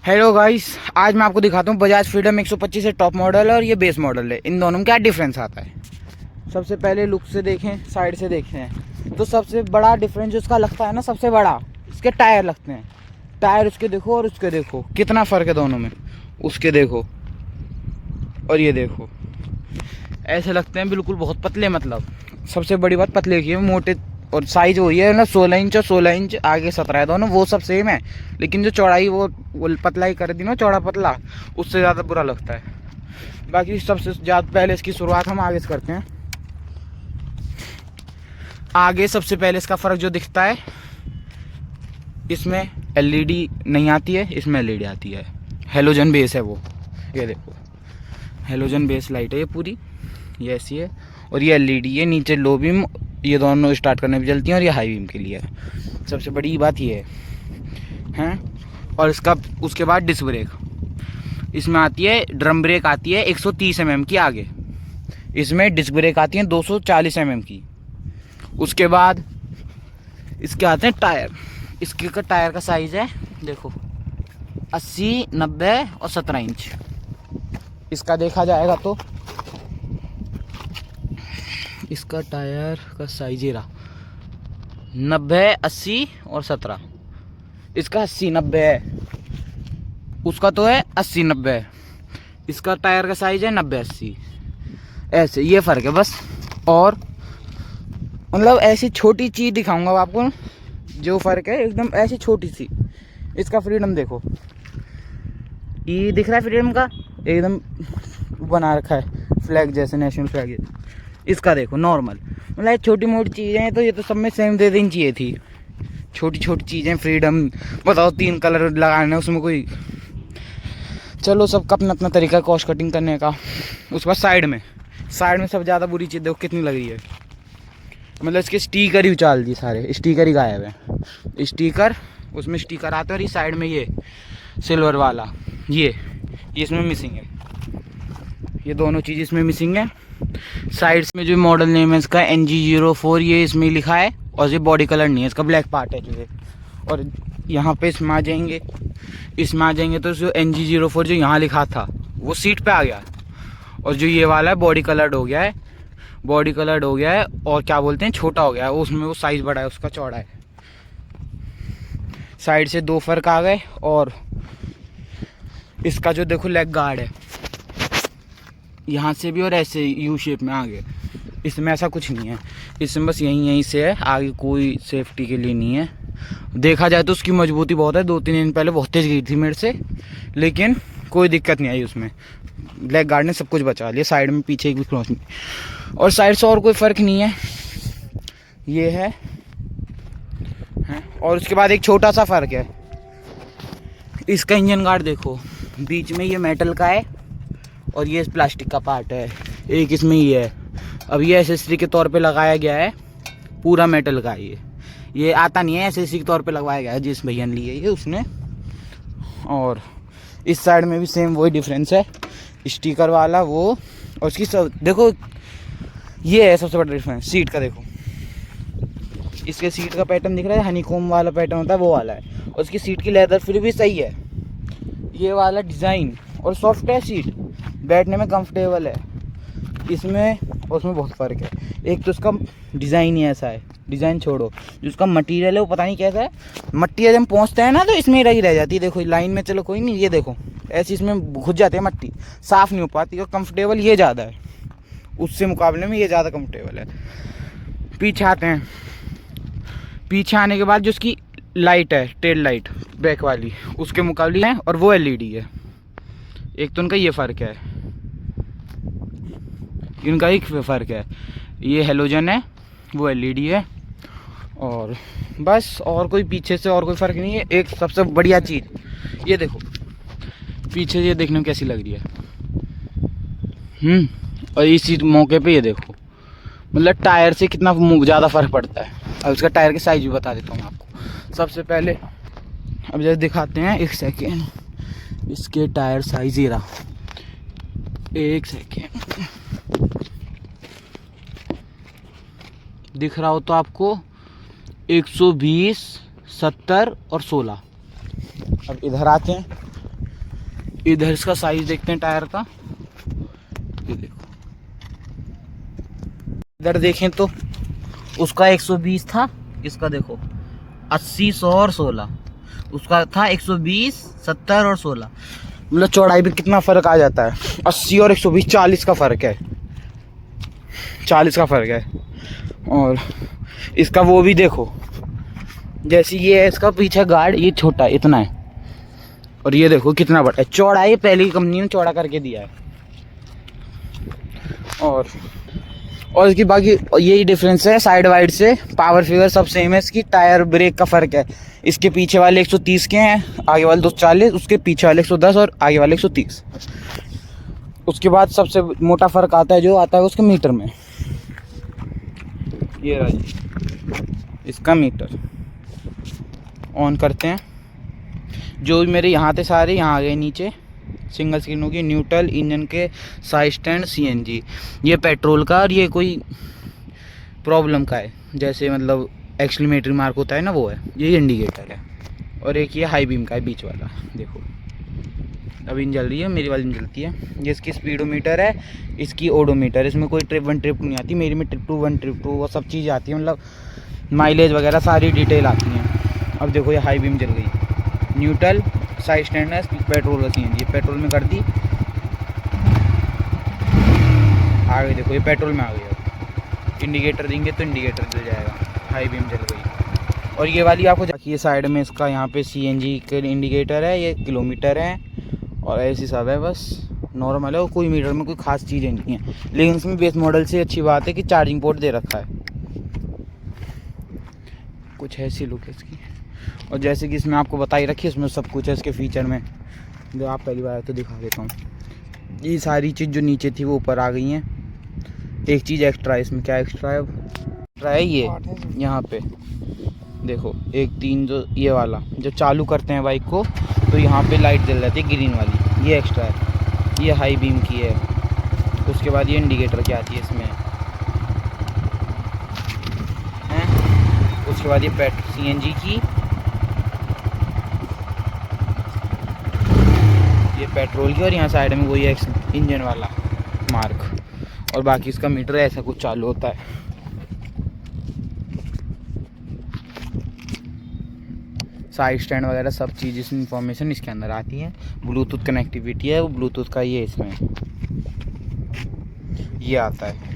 Hello guys, आज मैं आपको दिखाता हूँ बजाज फ्रीडम 125 है टॉप मॉडल और ये बेस मॉडल है। इन दोनों में क्या डिफरेंस आता है। सबसे पहले लुक से देखें, साइड से देखें तो सबसे बड़ा डिफरेंस जो उसका लगता है ना, सबसे बड़ा इसके टायर लगते हैं। टायर उसके देखो और उसके देखो, कितना फ़र्क है दोनों में। उसके देखो और ये देखो, ऐसे लगते हैं बिल्कुल बहुत पतले। मतलब सबसे बड़ी बात पतले की है, मोटे। और साइज वही है ना, 16 इंच और 16 इंच आगे 17 है, दोनों वो सब सेम है। लेकिन जो चौड़ाई वो पतला ही कर दी ना, चौड़ा पतला, उससे ज़्यादा बुरा लगता है। बाकी सबसे ज़्यादा पहले इसकी शुरुआत हम आगे से करते हैं। आगे सबसे पहले इसका फ़र्क जो दिखता है, इसमें एलईडी नहीं आती है, इसमें एलईडी आती है। हेलोजन बेस है वो, ये देखो हेलोजन बेस लाइट है ये पूरी, ये ऐसी है। और ये एलईडी है नीचे, लो बीम, ये दोनों स्टार्ट करने भी चलती हैं और ये हाई बीम के लिए है। सबसे बड़ी बात ये है। और इसका उसके बाद डिस्क ब्रेक, इसमें आती है ड्रम ब्रेक आती है 130 mm की आगे, इसमें डिस्क ब्रेक आती है 240 mm की। उसके बाद इसके आते हैं टायर। इसके का टायर का साइज़ है देखो 80, 90 और 17 इंच। इसका देखा जाएगा तो इसका टायर का साइज ही रहा 90, 80 और 17। इसका 80, 90 है, उसका तो है 80, 90 है। इसका टायर का साइज है 90, 80, ऐसे ये फ़र्क है बस। और मतलब ऐसी छोटी चीज़ दिखाऊंगा आपको जो फ़र्क है, एकदम ऐसी छोटी सी। इसका फ्रीडम देखो, ये दिख रहा है फ्रीडम का, एकदम बना रखा है फ्लैग जैसे, नेशनल फ्लैग। इसका देखो नॉर्मल। मतलब छोटी मोटी चीज़ें हैं तो ये तो सब में सेम दे देनी चाहिए थी। छोटी छोटी चीज़ें फ्रीडम, बताओ 3 कलर लगाने उसमें कोई। चलो सबका अपना अपना तरीका कॉस्ट कटिंग करने का। उसके बाद साइड में सबसे ज़्यादा बुरी चीज़ देखो कितनी लग रही है। मतलब इसके स्टीकर ही उछाल दिए, सारे स्टीकर ही गायब है। स्टीकर, उसमें स्टीकर आते हैं और ये साइड में ये सिल्वर वाला ये इसमें मिसिंग है। ये दोनों चीज़ इसमें मिसिंग है। साइड्स में जो मॉडल नेम है इसका NG04, ये इसमें लिखा है। और ये बॉडी कलर नहीं है, इसका ब्लैक पार्ट है जो है। और यहाँ पे इसमें आ जाएंगे तो जो NG04 जो यहाँ लिखा था वो सीट पे आ गया। और जो ये वाला है बॉडी कलर्ड हो गया है, और क्या बोलते हैं छोटा हो गया है, उसमें वो साइज़ बड़ा है, उसका चौड़ा है। साइड से 2 फ़र्क आ गए। और इसका जो देखो लेग गार्ड है, यहाँ से भी और ऐसे यू शेप में आगे। इसमें ऐसा कुछ नहीं है, इसमें बस यहीं से है, आगे कोई सेफ्टी के लिए नहीं है। देखा जाए तो उसकी मजबूती बहुत है। 2-3 दिन पहले बहुत तेज़ गिरी थी मेरे से, लेकिन कोई दिक्कत नहीं आई उसमें। ब्लैक गार्ड ने सब कुछ बचा लिया। साइड में पीछे एक भी क्रॉस नहीं, और साइड से और कोई फ़र्क नहीं है। ये है। और उसके बाद एक छोटा सा फ़र्क है, इसका इंजन गार्ड देखो, बीच में ये मेटल का है और ये प्लास्टिक का पार्ट है। एक इसमें ये है, अब ये एसेसरी के तौर पे लगाया गया है, पूरा मेटल का है। ये आता नहीं है, एसेसरी के तौर पे लगवाया गया है जिस भैया ने लिए ये उसने। और इस साइड में भी सेम वही डिफरेंस है, स्टिकर वाला वो। और उसकी सब देखो, ये है सबसे बड़ा डिफरेंस सीट का। देखो इसके सीट का पैटर्न दिख रहा है, हनीकॉम्ब वाला पैटर्न होता है वो वाला है। और उसकी सीट की लेदर फिर भी सही है, ये वाला डिज़ाइन। और सॉफ्ट है सीट, बैठने में कंफर्टेबल है। इसमें और उसमें बहुत फ़र्क है। एक तो उसका डिज़ाइन ही ऐसा है, डिज़ाइन छोड़ो, जो उसका मटेरियल है वो पता नहीं कैसा है। मट्टी जब हम पहुँचते हैं ना तो इसमें ही रह जाती है। देखो लाइन में, चलो कोई नहीं, ये देखो ऐसी इसमें घुस जाती है मट्टी, साफ़ नहीं हो पाती। और कंफर्टेबल ये ज़्यादा है, उससे मुकाबले में ये ज़्यादा कंफर्टेबल है। पीछे आते हैं, पीछे आने के बाद जो उसकी लाइट है, टेल लाइट बैक वाली, उसके मुकाबले है, और वो एलईडी है। एक तो उनका ये फ़र्क है, इनका एक फ़र्क है, ये हेलोजन है, वो एलईडी है। और बस, और कोई पीछे से और कोई फ़र्क नहीं है। एक सबसे बढ़िया चीज़ ये देखो, पीछे ये देखने में कैसी लग रही है। और इसी मौके पे ये देखो, मतलब टायर से कितना ज़्यादा फ़र्क पड़ता है। अब इसका टायर के साइज़ भी बता देता हूँ आपको। सबसे पहले अब जैसे दिखाते हैं, एक सेकेंड, इसके टायर साइज़ ही रहा, एक सेकेंड दिख रहा हो तो आपको, 120, 70 और 16। अब इधर आते हैं, इधर इसका साइज देखते हैं टायर का। ये देखो, इधर देखें तो उसका 120 था, इसका देखो 80, 100 और 16। उसका था 120, 70 और 16। मतलब चौड़ाई में कितना फ़र्क आ जाता है। 80 और 120, 40 का फ़र्क है, 40 का फ़र्क है। और इसका वो भी देखो, जैसे ये है इसका पीछे गार्ड, ये छोटा इतना है, और ये देखो कितना बड़ा है। चौड़ाई पहली कंपनी ने चौड़ा करके दिया है। और इसकी बाकी यही डिफरेंस है साइड वाइड से। पावर फिगर सब सेम है इसकी, टायर ब्रेक का फ़र्क है। इसके पीछे वाले 130 के हैं, आगे वाले 240, उसके पीछे वाले 110 और आगे वाले 130। उसके बाद सबसे मोटा फ़र्क आता है, जो आता है उसके मीटर में। ये रहा जी इसका मीटर। ऑन करते हैं, जो भी मेरे यहाँ थे सारे यहाँ आ गए नीचे। सिंगल स्क्रीन होगी, न्यूट्रल, इंजन के, साइड स्टैंड, सीएनजी। ये पेट्रोल का, और ये कोई प्रॉब्लम का है, जैसे मतलब एक्सीलरेटर मार्क होता है ना, वो है। ये इंडिकेटर है। और एक ये हाई बीम का है बीच वाला, देखो अभी जल रही है, मेरी वाली जलती है। ये इसकी स्पीडोमीटर है, इसकी ओडोमीटर। इसमें कोई ट्रिप 1 ट्रिप 2 नहीं आती, मेरी में ट्रिप 2 1 ट्रिप 2 वो सब चीज़ आती है, मतलब माइलेज वगैरह सारी डिटेल आती हैं। अब देखो ये हाई बीम जल गई। न्यूट्रल, साइड स्टैंड है, पेट्रोल का सीएनजी। पेट्रोल में कर दी, आ गई, देखो ये पेट्रोल में आ गई। अब इंडिकेटर देंगे तो इंडिकेटर जल जाएगा, हाई बीम जल गई। और ये वाली आपको ये साइड में इसका यहाँ पे सीएनजी के इंडिकेटर है, ये किलोमीटर है, और ऐसी सब है, बस नॉर्मल है। और कोई मीटर में कोई खास चीज़ें नहीं है। लेकिन इसमें बेस मॉडल से अच्छी बात है कि चार्जिंग पोर्ट दे रखा है। कुछ ऐसी लुक है इसकी। और जैसे कि इसमें आपको बताई रखी है, इसमें सब कुछ है इसके फीचर में। जो आप पहली बार तो दिखा देता हूँ, ये सारी चीज़ जो नीचे थी वो ऊपर आ गई हैं। एक चीज़ एक्स्ट्रा है इसमें। क्या एक्स्ट्रा है? एक्स्ट्रा है ये यहाँ पे देखो, एक 3 जो ये वाला, जब चालू करते हैं बाइक को तो यहाँ पे लाइट जल जाती है ग्रीन वाली, ये एक्स्ट्रा है। ये हाई बीम की है। उसके बाद ये इंडिकेटर क्या आती है इसमें है। उसके बाद ये सीएनजी की, ये पेट्रोल की, और यहाँ साइड में वही है इंजन वाला मार्क। और बाकी इसका मीटर ऐसा कुछ चालू होता है। साइड स्टैंड वगैरह सब चीज़ इस इंफॉर्मेशन इसके अंदर आती है। ब्लूटूथ कनेक्टिविटी है, वो ब्लूटूथ का ये इसमें ये आता है।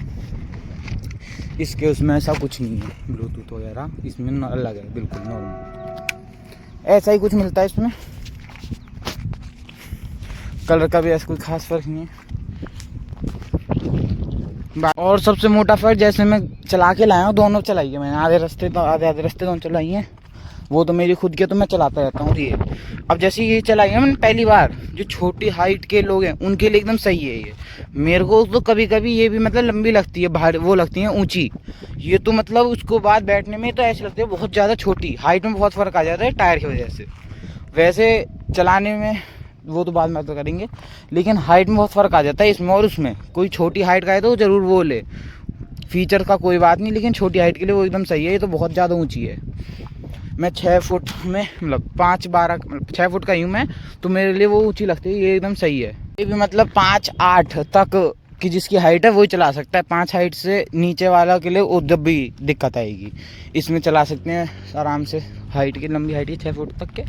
इसके उसमें ऐसा कुछ नहीं है ब्लूटूथ वगैरह, इसमें अलग है, बिल्कुल नॉर्मल ऐसा ही कुछ मिलता है इसमें। कलर का भी ऐसा कोई खास फर्क नहीं है। और सबसे मोटा फर्क, जैसे मैं चला के लाया हूँ, दोनों चलाई है मैंने, आधे रास्ते दोनों चलाई हैं। वो तो मेरी खुद के, तो मैं चलाता रहता हूँ। ये अब जैसे ये चलाई है मैंने पहली बार, जो छोटी हाइट के लोग हैं उनके लिए एकदम सही है ये। मेरे को तो कभी कभी ये भी मतलब लंबी लगती है, भारी वो लगती है ऊंची। ये तो मतलब उसको बाद बैठने में तो ऐसे लगती है बहुत ज़्यादा छोटी। हाइट में बहुत फ़र्क आ जाता है टायर की वजह से। वैसे चलाने में वो तो बाद में तो करेंगे, लेकिन हाइट में बहुत फ़र्क आ जाता है इसमें और उसमें। कोई छोटी हाइट का है तो ज़रूर वो ले, फीचर का कोई बात नहीं, लेकिन छोटी हाइट के लिए वो एकदम सही है। ये तो बहुत ज़्यादा ऊंची है। मैं 6 फुट में मतलब 5-12 6 फुट का हूँ मैं, तो मेरे लिए वो ऊंची लगती है। ये एकदम सही है। ये भी मतलब 5-8 तक की जिसकी हाइट है वही चला सकता है। 5 हाइट से नीचे वाला के लिए वो जब भी दिक्कत आएगी। इसमें चला सकते हैं आराम से। हाइट की लंबी हाइट है 6 फुट तक के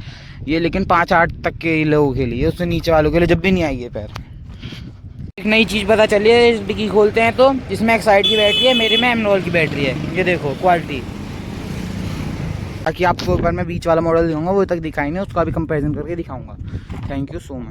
ये, लेकिन 5-8 तक के लोगों के लिए, उससे नीचे वालों के लिए जब भी नहीं आएगी पैर। एक नई चीज़ पता चली है, डिक्की खोलते हैं तो इसमें एक साइड की बैटरी है, मेरे में एमनॉल की बैटरी है। ये देखो क्वालिटी। बाकी आपको एक बार मैं बीच वाला मॉडल दिखाऊंगा, वो तक दिखाई नहीं, उसका भी कंपैरिजन करके दिखाऊंगा। Thank you so much.